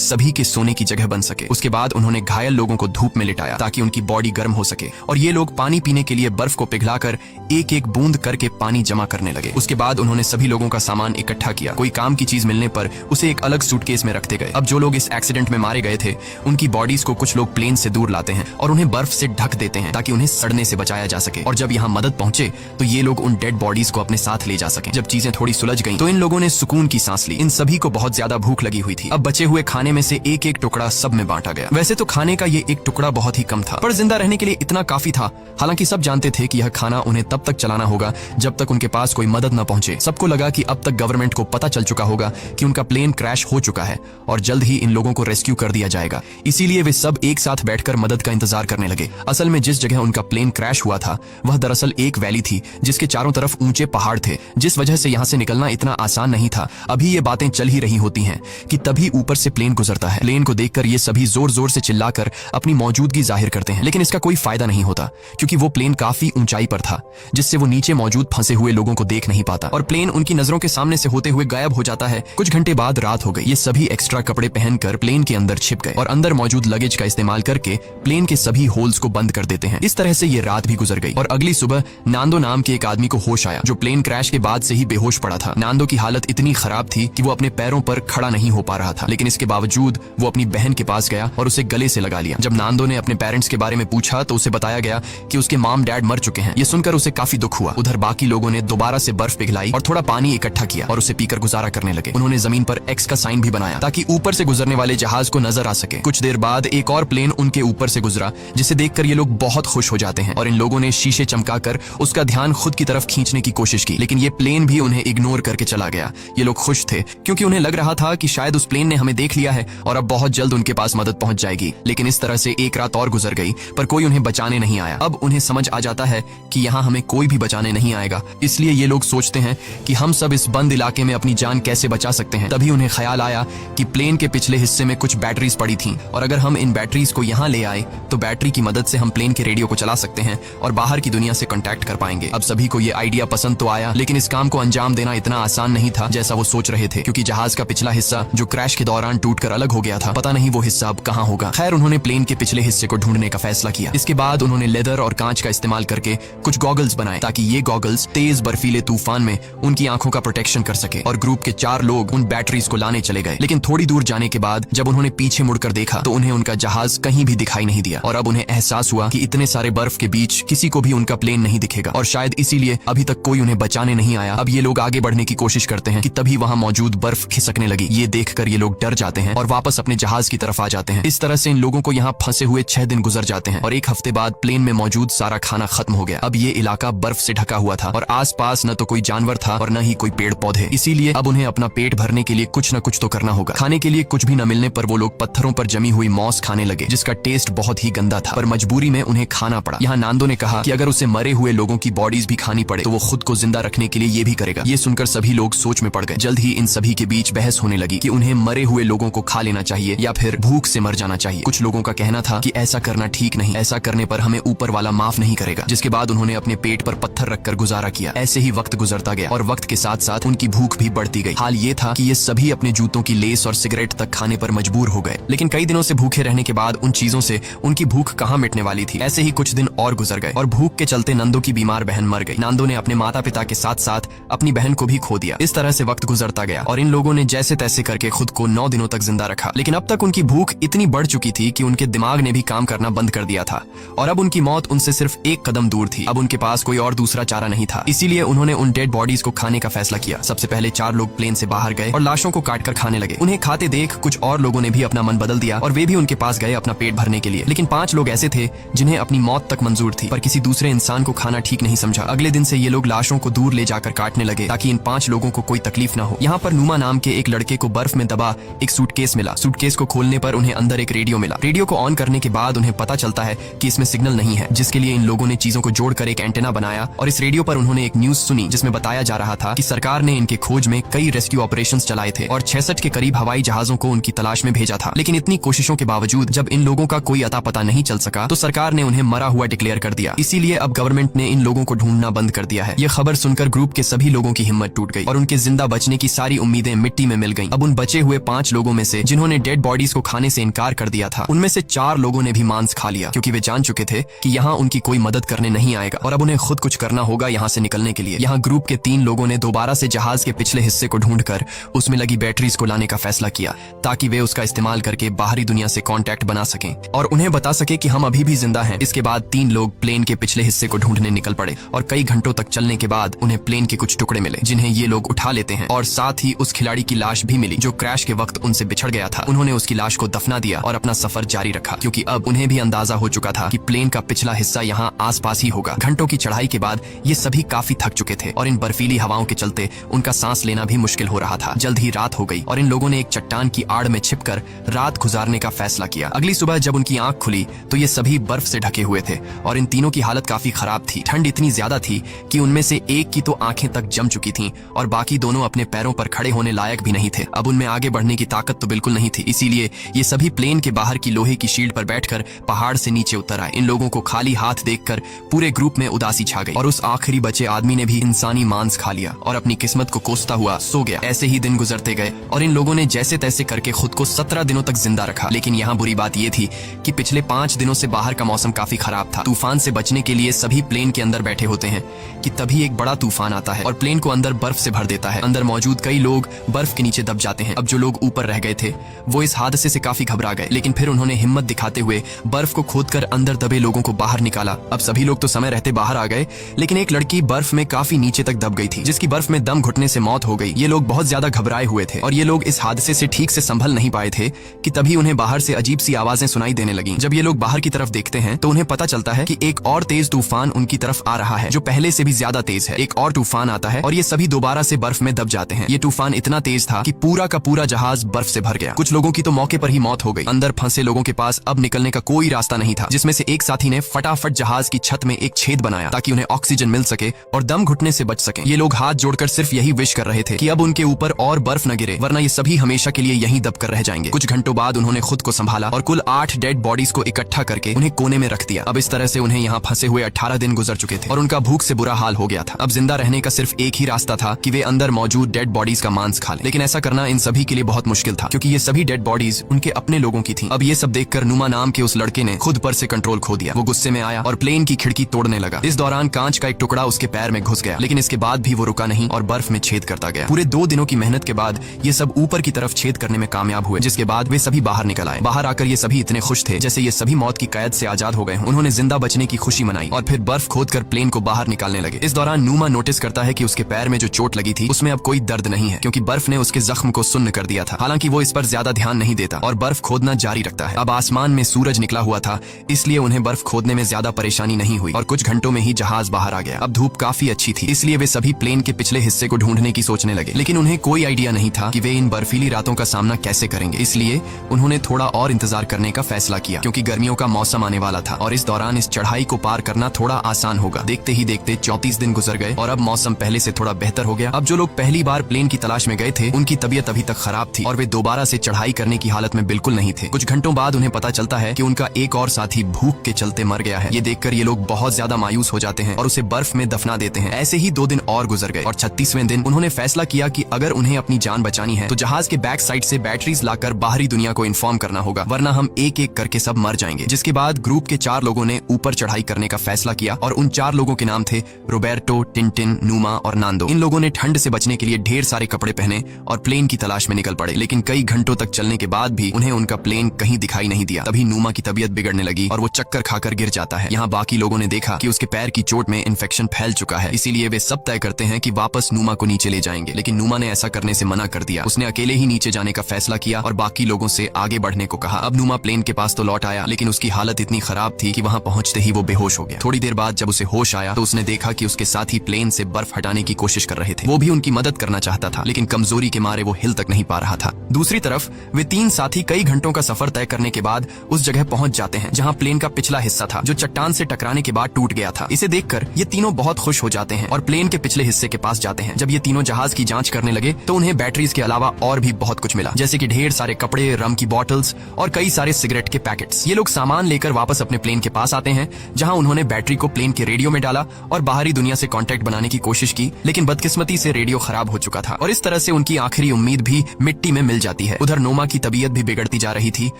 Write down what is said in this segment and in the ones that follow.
सभी के सोने की जगह बन सके। उसके बाद उन्होंने घायल लोगों को धूप में लिटाया ताकि उनकी बॉडी गर्म हो सके और ये लोग पानी पीने के लिए बर्फ को पिघलाकर एक एक बूंद करके पानी जमा करने लगे। उसके बाद उन्होंने सभी लोगों का सामान इकट्ठा किया। कोई काम की चीज मिलने पर उसे एक अलग सूटकेस में रखते गए। अब जो लोग इस एक्सीडेंट में मारे गए थे उनकी बॉडीज को कुछ लोग प्लेन से दूर लाते हैं और उन्हें बर्फ से ढक देते हैं ताकि उन्हें सड़ने से बचाया जा सके। और जब यहाँ मदद पहुंचे तो ये लोग उन डेड बॉडीज को अपने साथ ले जा सके। जब चीजें थोड़ी सुलझ गईं तो इन लोगों ने सुकून की सांस ली। इन सभी को बहुत ज्यादा भूख लगी हुई थी। अब बचे हुए खाने में से एक एक टुकड़ा सब में बांटा गया। वैसे तो खाने का ये एक टुकड़ा बहुत ही कम था, पर जिंदा रहने के लिए इतना काफी था। हालांकि सब जानते थे कि यह खाना उन्हें तब तक चलाना होगा जब तक उनके पास कोई मदद न पहुंचे। सबको लगा कि अब तक गवर्नमेंट को पता चल चुका होगा कि उनका प्लेन क्रैश हो चुका है और जल्द ही इन लोगों को रेस्क्यू कर दिया जाएगा। इसीलिए वे सब एक साथ बैठकर मदद का इंतजार करने लगे। असल में जिस जगह उनका प्लेन क्रैश हुआ था वह दरअसल एक वैली थी जिसके चारों तरफ ऊंचे पहाड़ थे, जिस वजह से यहाँ से निकलना इतना आसान नहीं था। अभी ये बातें चल ही रही होती हैं कि तभी ऊपर से प्लेन गुजरता है। प्लेन को देखकर ये सभी जोर जोर से चिल्लाकर अपनी मौजूदगी जाहिर करते हैं, लेकिन इसका कोई फायदा नहीं होता क्योंकि वो प्लेन काफी ऊंचाई पर था जिससे वो नीचे मौजूद फंसे हुए लोगों को देख नहीं पाता और प्लेन उनकी नजरों के सामने से होते हुए गायब हो जाता है। कुछ घंटे बाद रात हो गई। ये सभी एक्स्ट्रा कपड़े पहनकर प्लेन के अंदर छिप गए और अंदर मौजूद लगेज का इस्तेमाल करके प्लेन के सभी होल्स को बंद कर देते हैं। इस तरह से ये रात भी गुजर गई और अगली सुबह नांदो नाम के एक आदमी को होश आया जो प्लेन क्रैश के बाद से ही बेहोश पड़ा था। नांदो की हालत इतनी खराब थी कि वो अपने पैरों पर खड़ा नहीं हो पा रहा था, लेकिन इसके बावजूद वो अपनी बहन के पास गया और उसे गले से लगा लिया। जब नांदो ने अपने पेरेंट्स के बारे में पूछा तो उसे बताया गया कि उसके मॉम डैड मर चुके हैं। ये सुनकर उसे काफी दुख हुआ। उधर बाकी लोगों ने दोबारा से बर्फ पिघलाई और थोड़ा पानी इकट्ठा किया और उसे पीकर गुजारा करने लगे। उन्होंने जमीन पर एक्स का साइन भी बनाया ताकि ऊपर से गुजरने वाले जहाज को नजर आ सके। कुछ देर बाद एक और प्लेन उनके ऊपर से गुजरा जिसे देखकर ये लोग बहुत खुश हो जाते हैं और इन लोगों ने शीशे चमकाकर उसका ध्यान खुद की तरफ खींचने की कोशिश की, लेकिन ये प्लेन भी उन्हें इग्नोर करके चला गया। ये लोग खुश थे क्योंकि उन्हें लग रहा था कि शायद उस प्लेन ने हमें देख लिया है और अब बहुत जल्द उनके पास मदद पहुंच जाएगी। लेकिन इस तरह से एक रात और गुजर गई पर कोई उन्हें बचाने नहीं आया। अब उन्हें समझ आ जाता है कि यहाँ हमें कोई भी बचाने नहीं आएगा, इसलिए ये लोग सोचते हैं कि हम सब इस बंद इलाके में अपनी जान कैसे बचा सकते हैं। तभी उन्हें ख्याल आया कि प्लेन के पिछले हिस्से में कुछ बैटरीज पड़ी थीं और अगर हम इन बैटरीज को यहाँ ले आए तो बैटरी की मदद से हम प्लेन के रेडियो को चला सकते हैं और बाहर की दुनिया से कांटेक्ट कर पाएंगे। अब सभी को ये आइडिया पसंद तो आया, लेकिन इस काम को अंजाम देना इतना आसान नहीं था जैसा वो सोच रहे थे, क्योंकि जहाज का पिछला हिस्सा जो क्रैश के दौरान टूटकर अलग हो गया था, पता नहीं वो हिस्सा अब कहाँ होगा। खैर उन्होंने प्लेन के पिछले हिस्से को ढूंढने का फैसला किया। इसके बाद उन्होंने लेदर और कांच का इस्तेमाल करके कुछ गॉगल्स बनाए ताकि ये गॉगल्स तेज बर्फीले तूफान में उनकी आंखों का प्रोटेक्शन कर सके। और ग्रुप के 4 लोग उन बैटरीज को लाने चले गए, लेकिन थोड़ी दूर जाने के बाद जब उन्होंने पीछे मुड़कर देखा तो उन्हें उनका जहाज कहीं भी दिखाई नहीं दिया और अब उन्हें एहसास हुआ कि इतने सारे बर्फ के बीच किसी को भी उनका प्लेन नहीं दिखेगा और शायद इसीलिए अभी तक कोई उन्हें बचाने नहीं आया। अब ये लोग आगे बढ़ने की कोशिश करते हैं कि तभी वहां मौजूद बर्फ खिसकने लगी। ये देखकर ये लोग डर जाते हैं और वापस अपने जहाज की तरफ आ जाते हैं। इस तरह से इन लोगों को यहाँ फंसे हुए 6 दिन गुजर जाते हैं और 1 हफ्ते बाद प्लेन में मौजूद सारा खाना खत्म हो गया। अब ये इलाका बर्फ से ढका हुआ था और आसपास न तो कोई जानवर था और न ही कोई पेड़ पौधे, इसीलिए अब उन्हें अपना पेट भरने के लिए कुछ न कुछ तो करना होगा। खाने के लिए कुछ भी न मिलने पर वो लोग पत्थरों पर जमी हुई मॉस खाने लगे जिसका टेस्ट बहुत ही गंदा था, पर मजबूरी में उन्हें खाना पड़ा। यहाँ नांदो ने कहा कि अगर उसे मरे हुए लोगों की बॉडीज भी खानी पड़े तो वो खुद को जिंदा रखने के लिए ये भी करेगा। ये सुनकर सभी लोग सोच में पड़ गए। जल्द ही इन सभी के बीच बहस होने लगी कि उन्हें मरे हुए लोगों को खा लेना चाहिए या फिर भूख से मर जाना चाहिए। कुछ लोगों का कहना था कि ऐसा करना ठीक नहीं, ऐसा करने पर हमें ऊपर वाला माफ नहीं करेगा। जिसके बाद उन्होंने अपने पेट पर पत्थर रखकर गुजारा किया। ऐसे ही वक्त गुजरता गया और वक्त के साथ साथ उनकी भूख भी बढ़ती गई। हाल ये था कि ये सभी अपने जूतों की लेस और सिगरेट तक खाने पर मजबूर हो गए, लेकिन कई दिनों से भूखे रहने के बाद उन चीजों से उनकी भूख कहाँ मिटने वाली थी। ऐसे ही कुछ दिन और गुजर गए और भूख के चलते नंदो की बीमार बहन मर गई। नांदो ने अपने माता पिता के साथ साथ अपनी बहन को भी खो दिया। इस तरह से वक्त गुजरता गया और इन लोगों ने जैसे तैसे करके खुद को 9 दिनों तक जिंदा रखा, लेकिन अब तक उनकी भूख इतनी बढ़ चुकी थी कि उनके दिमाग ने भी काम करना बंद कर दिया था और अब उनकी मौत उनसे सिर्फ 1 कदम दूर थी। अब उनके पास कोई और दूसरा चारा नहीं था, इसीलिए उन्होंने उन डेड बॉडीज को खाने का फैसला किया। सबसे पहले 4 लोग प्लेन से बाहर गए और लाशों को काटकर खाने लगे। उन्हें खाते देख कुछ और लोगों ने भी अपना मन बदल दिया और वे भी उनके पास गए अपना पेट भरने के लिए। लेकिन 5 लोग ऐसे थे जिन्हें अपनी मौत तक मंजूर थी, पर किसी दूसरे इंसान को खाना ठीक नहीं समझा। अगले दिन से ये लोग लाशों को दूर ले जाकर काटने लगे ताकि इन 5 लोगों को कोई तकलीफ न हो। यहाँ पर नुमा नाम के एक लड़के को बर्फ में दबा एक सूटकेस मिला। सूटकेस को खोलने पर उन्हें अंदर एक रेडियो मिला। रेडियो को ऑन करने के बाद उन्हें पता चलता है कि इसमें सिग्नल नहीं है, जिसके लिए इन लोगों ने चीजों को जोड़कर एक एंटेना बनाया और इस रेडियो पर उन्होंने एक न्यूज सुनी जिसमें बताया जा रहा था कि सरकार ने इनके खोज में कई रेस्क्यू ऑपरेशंस चलाए थे और 66 के करीब हवाई जहाजों को उनकी तलाश में भेजा था। लेकिन इतनी कोशिशों के बावजूद जब इन लोगों का कोई अता पता नहीं चल सका तो सरकार ने उन्हें मरा हुआ डिक्लेयर कर दिया। इसीलिए अब गवर्नमेंट ने इन लोगों को ढूंढना बंद कर दिया है। ये खबर सुनकर ग्रुप के सभी लोगों की हिम्मत टूट गई और उनके जिंदा बचने की सारी उम्मीदें मिट्टी में मिल गईं। अब उन बचे हुए 5 लोगों में से जिन्होंने डेड बॉडीज को खाने से इनकार कर दिया था, उनमें से 4 लोगों ने भी मांस खा लिया, क्योंकि वे जान चुके थे कि यहाँ उनकी कोई मदद करने नहीं आएगा और अब उन्हें खुद कुछ करना होगा यहाँ से निकलने के लिए। यहाँ ग्रुप के 3 लोगों ने दोबारा से जहाज के पिछले हिस्से को ढूंढकर उसमें लगी बैटरीज को लाने का फैसला किया, ताकि वे उसका इस्तेमाल करके बाहरी दुनिया से कांटेक्ट बना सकें और उन्हें बता सके कि हम अभी भी जिंदा हैं। इसके बाद 3 लोग प्लेन के पिछले हिस्से को ढूंढने निकल पड़े और कई घंटों तक चलने के बाद उन्हें प्लेन के कुछ टुकड़े मिले, जिन्हें ये लोग उठा लेते हैं और साथ ही उस खिलाड़ी की लाश भी मिली जो क्रैश के वक्त उनसे बिछड़ गया था। उन्होंने उसकी लाश को दफना दिया और अपना सफर जारी रखा, क्योंकि अब उन्हें भी अंदाजा हो चुका था कि प्लेन का पिछला हिस्सा यहाँ आसपास ही होगा। घंटों की चढ़ाई के बाद ये सभी काफी थक चुके थे और इन बर्फीली हवाओं के चलते उनका सांस लेना भी मुश्किल हो रहा था। जल्द ही रात हो गई और इन लोगों ने एक चट्टान की आड़ में छिपकर रात गुजारने का फैसला किया। अगली सुबह जब उनकी आंख खुली तो ये सभी बर्फ से ढके हुए थे और इन तीनों की हालत काफी खराब थी। ठंड इतनी ज्यादा थी कि उनमें से एक की तो आंखें तक जम चुकी थीं और बाकी दोनों अपने पैरों पर खड़े होने लायक भी नहीं थे। अब उनमें आगे बढ़ने की ताकत तो बिल्कुल नहीं थी, इसीलिए ये सभी प्लेन के बाहर की लोहे की शील्ड पर बैठकर पहाड़ से नीचे उतर आए। इन लोगों को खाली हाथ देखकर पूरे ग्रुप में उदासी छा गई और उस आखिरी बचे आदमी ने भी इंसानी मांस खा लिया और अपनी किस्मत को कोसता हुआ सो गया। ऐसे ही दिन गुजरते गए और इन लोगों ने जैसे तैसे करके खुद को 17 दिनों तक जिंदा रखा। लेकिन यहाँ बुरी बात यह थी कि पिछले 5 दिनों से बाहर का मौसम काफी खराब था। तूफान से बचने के लिए सभी प्लेन के अंदर बैठे होते हैं कि तभी एक बड़ा तूफान आता है और प्लेन को अंदर बर्फ से भर देता है। अंदर मौजूद कई लोग बर्फ के नीचे दब जाते हैं। अब जो लोग ऊपर रह गए थे वो इस हादसे से काफी घबरा गए, लेकिन फिर उन्होंने हिम्मत दिखाते हुए बर्फ को खोदकर अंदर दबे लोगों को बाहर निकाला। अब सभी लोग तो समय रहते बाहर आ गए, लेकिन एक लड़की बर्फ में काफी नीचे तक दब गई थी, जिसकी बर्फ में दम घुटने से मौत हो गई। ये लोग बहुत ज्यादा घबराए हुए थे और ये लोग इस हादसे से ठीक से संभल नहीं पाए थे कि तभी उन्हें बाहर से अजीब सी आवाजें सुनाई देने लगीं। जब ये लोग बाहर की तरफ देखते हैं तो उन्हें पता चलता है कि एक और तेज तूफान उनकी तरफ आ रहा है, जो पहले से भी ज्यादा तेज है। एक और तूफान आता है और ये सभी दोबारा से बर्फ में दब जाते हैं। ये तूफान इतना तेज था कि पूरा का पूरा जहाज बर्फ से भर गया। कुछ लोगों की तो मौके पर ही मौत हो गई। अंदर फंसे लोगों के पास अब निकलने का कोई रास्ता नहीं था, जिसमें से एक साथी ने फटाफट जहाज की छत में एक छेद बनाया ताकि उन्हें ऑक्सीजन मिल सके और दम घुटने से बच सके। ये लोग हाथ जोड़कर सिर्फ यही विश कर रहे थे कि अब उनके ऊपर और बर्फ न गिरे, वरना ये सभी हमेशा के लिए यहीं दब कर रह जाएंगे। कुछ घंटों बाद उन्होंने खुद को संभाला और कुल 8 डेड बॉडीज को इकट्ठा करके उन्हें कोने में रख दिया। अब इस तरह से उन्हें यहाँ फंसे हुए 18 दिन गुजर चुके थे और उनका भूख से बुरा हाल हो गया था। अब जिंदा रहने का सिर्फ एक ही रास्ता था कि वे अंदर मौजूद डेड बॉडीज का मांस खा लें, लेकिन ऐसा करना इन सभी के लिए बहुत मुश्किल था, क्योंकि ये सभी डेड बॉडीज उनके अपने लोगों की थी। अब ये सब देखकर नुमा नाम के उस लड़के ने खुद पर से कंट्रोल खो दिया। वो गुस्से में आया और प्लेन की खिड़की तोड़ने लगा। इस दौरान कांच का एक टुकड़ा उसके पैर में घुस गया, लेकिन इसके बाद भी वो रुका नहीं और बर्फ में छेद करता गया। पूरे 2 दिनों की मेहनत के बाद ये सब ऊपर की तरफ छेद करने में कामयाब हुए, जिसके बाद वे सभी बाहर निकल आए। बाहर आकर ये सभी इतने खुश थे जैसे ये सभी मौत की कैद से आजाद हो गए हों। उन्होंने जिंदा बचने की खुशी मनाई और फिर बर्फ खोदकर प्लेन को बाहर निकालने लगे। इस दौरान नुमा नोटिस करता है कि उसके पैर में जो चोट लगी थी उसमें अब कोई दर्द नहीं है, क्योंकि बर्फ ने उसके जख्म को सुन्न कर दिया था। हालांकि वो इस पर ज्यादा ध्यान नहीं देता और बर्फ खोदना जारी रखता है। अब आसमान में सूरज निकला हुआ था, इसलिए उन्हें बर्फ खोदने में ज्यादा परेशानी नहीं हुई और कुछ घंटों में ही जहाज बाहर आ गया। अब धूप काफी अच्छी थी, इसलिए वे सभी प्लेन के पिछले हिस्से को ढूंढने की सोचने लगे, लेकिन उन्हें कोई आइडिया नहीं था कि वे इन बर्फीली रातों का सामना कैसे करेंगे। इसलिए उन्होंने थोड़ा और इंतजार करने का फैसला किया, क्योंकि गर्मियों का मौसम आने वाला था और इस दौरान इस चढ़ाई को पार करना थोड़ा आसान होगा। देखते ही देखते 34 दिन गुजर गए और अब मौसम पहले से थोड़ा बेहतर हो गया। अब जो लोग पहली बार प्लेन की तलाश में गए थे उनकी तबीयत अभी तक खराब थी और वे दोबारा से चढ़ाई करने की हालत में बिल्कुल नहीं थे। कुछ घंटों बाद उन्हें पता चलता है कि उनका एक और साथी भूख के चलते मर गया है। ये देखकर ये लोग बहुत ज्यादा मायूस हो जाते हैं और उसे बर्फ में दफना देते हैं। ऐसे ही 2 दिन और गुजर गए और 36वें दिन उन्होंने फैसला किया कि अगर उन्हें अपनी जान बचानी है तो जहाज के बैक साइड से बैटरीज लाकर बाहरी दुनिया को इन्फॉर्म करना होगा, वरना हम एक एक करके सब मर जाएंगे। जिसके बाद ग्रुप के 4 लोगों ने ऊपर चढ़ाई करने का फैसला किया और उन 4 लोगों के नाम थे रोबर्टो, टिंटिन, नुमा और नांदो। इन लोगों ने ठंड से बचने के लिए ढेर सारे कपड़े पहने और प्लेन की तलाश में निकल पड़े, लेकिन कई घंटों तक चलने के बाद भी उन्हें उनका प्लेन कहीं दिखाई नहीं दिया। तभी नुमा की तबीयत बिगड़ने लगी और वो चक्कर खाकर गिर जाता है। यहाँ बाकी लोगों ने देखा कि उसके पैर की चोट में इन्फेक्शन फैल चुका है, इसीलिए वे सब तय करते हैं कि वापस नुमा को नीचे ले जाएंगे, लेकिन नुमा ने ऐसा करने से मना कर दिया। उसने अकेले ही नीचे जाने का फैसला किया और बाकी लोगों से आगे बढ़ने को कहा। अब नुमा प्लेन के पास तो लौट आया, लेकिन उसकी हालत इतनी खराब थी कि वहां पहुंचते ही वो बेहोश हो गया। थोड़ी देर बाद जब उसे होश आया तो उसने देखा कि उसके साथी प्लेन से बर्फ हटाने की कोशिश कर रहे थे। वो भी उनकी मदद करना चाहता था, लेकिन कमजोरी के मारे वो हिल तक नहीं पा रहा था। दूसरी तरफ वे 3 साथी कई घंटों का सफर तय करने के बाद उस जगह पहुंच जाते हैं जहां प्लेन का पिछला हिस्सा था, जो चट्टान से टकराने के बाद टूट गया था। इसे देखकर ये तीनों बहुत खुश हो जाते हैं और प्लेन के पिछले हिस्से के पास जाते हैं। जब ये तीनों जहाज की जांच करने लगे तो उन्हें बैटरीज के अलावा और भी बहुत कुछ मिला, जैसे कि ढेर सारे कपड़े, रम की बॉटल्स और कई सारे सिगरेट के पैकेट्स। ये लोग सामान लेकर वापस अपने प्लेन के पास आते हैं, जहां उन्होंने बैटरी को प्लेन के रेडियो में डाला और बाहरी दुनिया से कांटेक्ट बनाने की कोशिश की, लेकिन बदकिस्मती से रेडियो खराब हो चुका था और इस तरह से उनकी आखिरी उम्मीद भी मिट्टी में मिल जाती जाती है। उधर नोमा की तबीयत भी बिगड़ती जा रही थी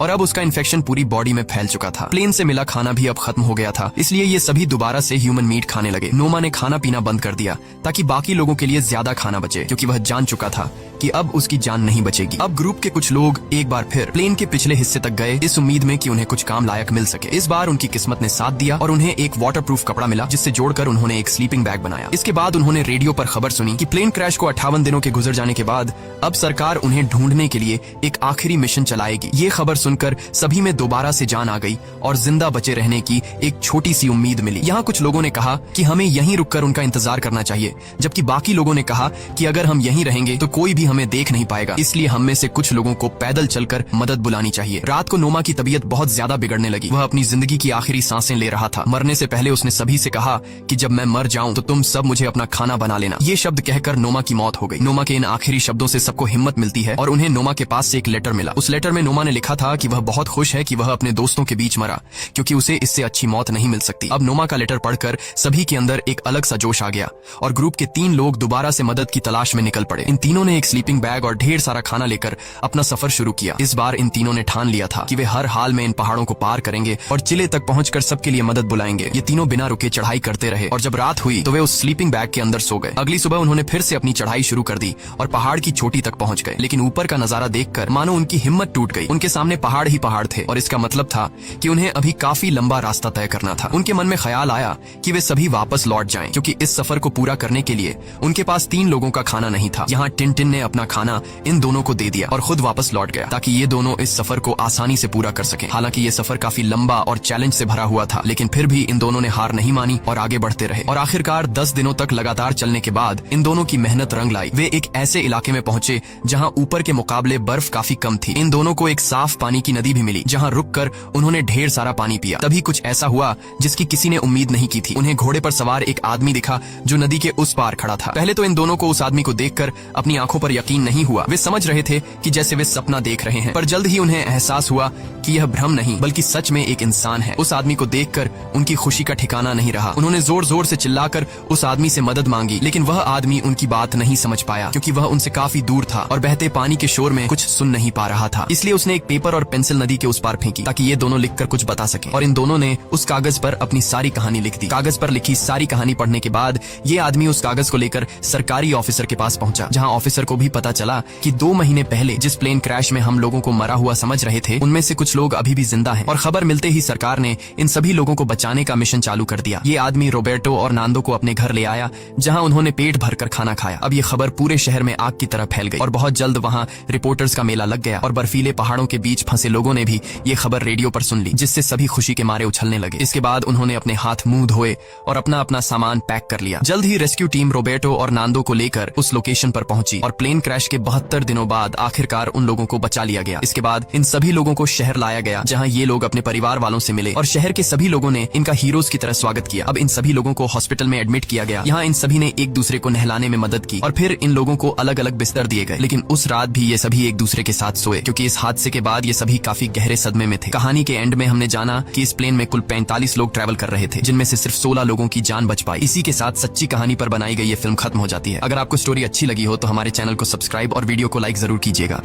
और अब उसका इन्फेक्शन पूरी बॉडी में फैल चुका था। प्लेन से मिला खाना भी अब खत्म हो गया था, इसलिए ये सभी दोबारा से ह्यूमन मीट खाने लगे। नोमा ने खाना पीना बंद कर दिया ताकि बाकी लोगों के लिए ज्यादा खाना बचे, क्योंकि वह जान चुका था कि अब उसकी जान नहीं बचेगी। अब ग्रुप के कुछ लोग एक बार फिर प्लेन के पिछले हिस्से तक गए, इस उम्मीद में कि उन्हें कुछ काम लायक मिल सके। इस बार उनकी किस्मत ने साथ दिया और उन्हें एक वाटरप्रूफ कपड़ा मिला, जिससे जोड़कर उन्होंने एक स्लीपिंग बैग बनाया। इसके बाद उन्होंने रेडियो पर खबर सुनी कि प्लेन क्रैश को 58 दिनों के गुजर जाने के बाद अब सरकार उन्हें ढूंढने के लिए एक आखिरी मिशन चलाएगी। ये खबर सुनकर सभी में दोबारा से जान आ गई और जिंदा बचे रहने की एक छोटी सी उम्मीद मिली। यहाँ कुछ लोगों ने कहा कि हमें यहीं रुककर उनका इंतजार करना चाहिए, जबकि बाकी लोगों ने कहा कि अगर हम यहीं रहेंगे तो कोई भी हमें देख नहीं पाएगा, इसलिए हम में से कुछ लोगों को पैदल चलकर मदद बुलानी चाहिए। रात को नोमा की तबीयत बहुत ज्यादा बिगड़ने लगी। वह अपनी जिंदगी की आखिरी सांसें ले रहा था। मरने से पहले उसने सभी से कहा कि जब मैं मर जाऊं तो तुम सब मुझे अपना खाना बना लेना। ये शब्द कहकर नोमा की मौत हो गई। नोमा के इन आखिरी शब्दों से सबको हिम्मत मिलती है और उन्हें नोमा के पास से एक लेटर मिला। उस लेटर में नोमा ने लिखा था कि वह बहुत खुश है कि वह अपने दोस्तों के बीच मरा, क्योंकि उसे इससे अच्छी मौत नहीं मिल सकती। अब नोमा का लेटर पढ़कर सभी के अंदर एक अलग सा जोश आ गया और ग्रुप के 3 लोग दोबारा से मदद की तलाश में निकल पड़े। इन तीनों ने एक स्लीपिंग बैग और ढेर सारा खाना लेकर अपना सफर शुरू किया। इस बार इन तीनों ने ठान लिया था कि वे हर हाल में इन पहाड़ों को पार करेंगे और चिले तक पहुंचकर सबके लिए मदद बुलाएंगे। ये तीनों बिना रुके चढ़ाई करते रहे और जब रात हुई तो वे उस स्लीपिंग बैग के अंदर सो गए। अगली सुबह उन्होंने फिर से अपनी चढ़ाई शुरू कर दी और पहाड़ की चोटी तक पहुंच गए, लेकिन ऊपर का नजारा देखकर मानो उनकी हिम्मत टूट गई। उनके सामने पहाड़ ही पहाड़ थे और इसका मतलब था कि उन्हें अभी काफी लंबा रास्ता तय करना था। उनके मन में ख्याल आया कि वे सभी वापस लौट जाएं, क्योंकि इस सफर को पूरा करने के लिए उनके पास 3 लोगों का खाना नहीं था। यहाँ टिन ने अपना खाना इन दोनों को दे दिया और खुद वापस लौट गया ताकि ये दोनों इस सफर को आसानी से पूरा कर सकें। हालांकि ये सफर काफी लंबा और चैलेंज से भरा हुआ था, लेकिन फिर भी इन दोनों ने हार नहीं मानी और आगे बढ़ते रहे। और आखिरकार 10 दिनों तक लगातार चलने के बाद इन दोनों की मेहनत रंग लाई। वे एक ऐसे इलाके में पहुंचे जहां ऊपर के मुकाबले बर्फ काफी कम थी। इन दोनों को एक साफ पानी की नदी भी मिली, जहां रुककर उन्होंने ढेर सारा पानी पिया। तभी कुछ ऐसा हुआ जिसकी किसी ने उम्मीद नहीं की थी। उन्हें घोड़े पर सवार एक आदमी दिखा जो नदी के उस पार खड़ा था। पहले तो इन दोनों को उस आदमी को देखकर अपनी आंखों पर यकीन नहीं हुआ। वे समझ रहे थे कि जैसे वे सपना देख रहे हैं, पर जल्द ही उन्हें एहसास हुआ कि यह भ्रम नहीं बल्कि सच में एक इंसान है। उस आदमी को देखकर उनकी खुशी का ठिकाना नहीं रहा। उन्होंने जोर जोर से चिल्लाकर उस आदमी से मदद मांगी, लेकिन वह आदमी उनकी बात नहीं समझ पाया, क्योंकि वह उनसे काफी दूर था और बहते पानी के शोर में कुछ सुन नहीं पा रहा था। इसलिए उसने एक पेपर और पेंसिल नदी के उस पार फेंकी ताकि ये दोनों लिखकर कुछ बता सके। और इन दोनों ने उस कागज पर अपनी सारी कहानी लिख दी। कागज पर लिखी सारी कहानी पढ़ने के बाद ये आदमी उस कागज को लेकर सरकारी ऑफिसर के पास पहुंचा, जहां ऑफिसर को भी पता चला कि 2 महीने पहले जिस प्लेन क्रैश में हम लोगों को मरा हुआ समझ रहे थे, उनमें से कुछ लोग अभी भी जिंदा हैं। और खबर मिलते ही सरकार ने इन सभी लोगों को बचाने का मिशन चालू कर दिया। ये आदमी रोबर्टो और नांदो को अपने घर ले आया, जहां उन्होंने पेट भरकर खाना खाया। अब ये खबर पूरे शहर में आग की तरह फैल गई और बहुत जल्द वहां रिपोर्टर्स का मेला लग गया और बर्फीले पहाड़ों के बीच फंसे लोगों ने भी ये खबर रेडियो पर सुन ली, जिससे सभी खुशी के मारे उछलने लगे। इसके बाद उन्होंने अपने हाथ मुंह धोए और अपना अपना सामान पैक कर लिया। जल्द ही रेस्क्यू टीम रोबर्टो और नांदो को लेकर उस लोकेशन पर पहुंची और प्लेन क्रैश के 72 दिनों बाद आखिरकार उन लोगों को बचा लिया गया। इसके बाद इन सभी लोगों को शहर लाया गया, जहां ये लोग अपने परिवार वालों से मिले और शहर के सभी लोगों ने इनका हीरोज की तरह स्वागत किया। अब इन सभी लोगों को हॉस्पिटल में एडमिट किया गया। यहाँ इन सभी ने एक दूसरे को नहलाने में मदद की और फिर इन लोगों को अलग अलग बिस्तर दिए गए। लेकिन उस रात भी ये सभी एक दूसरे के साथ सोए, क्योंकि इस हादसे के बाद ये सभी काफी गहरे सदमे में थे। कहानी के एंड में हमने जाना कि इस प्लेन में कुल 45 लोग ट्रैवल कर रहे थे, जिनमें से सिर्फ 16 लोगों की जान बच पाई। इसी के साथ सच्ची कहानी पर बनाई गई ये फिल्म खत्म हो जाती है। अगर आपको स्टोरी अच्छी लगी हो तो हमारे चैनल को सब्सक्राइब और वीडियो को लाइक जरूर कीजिएगा।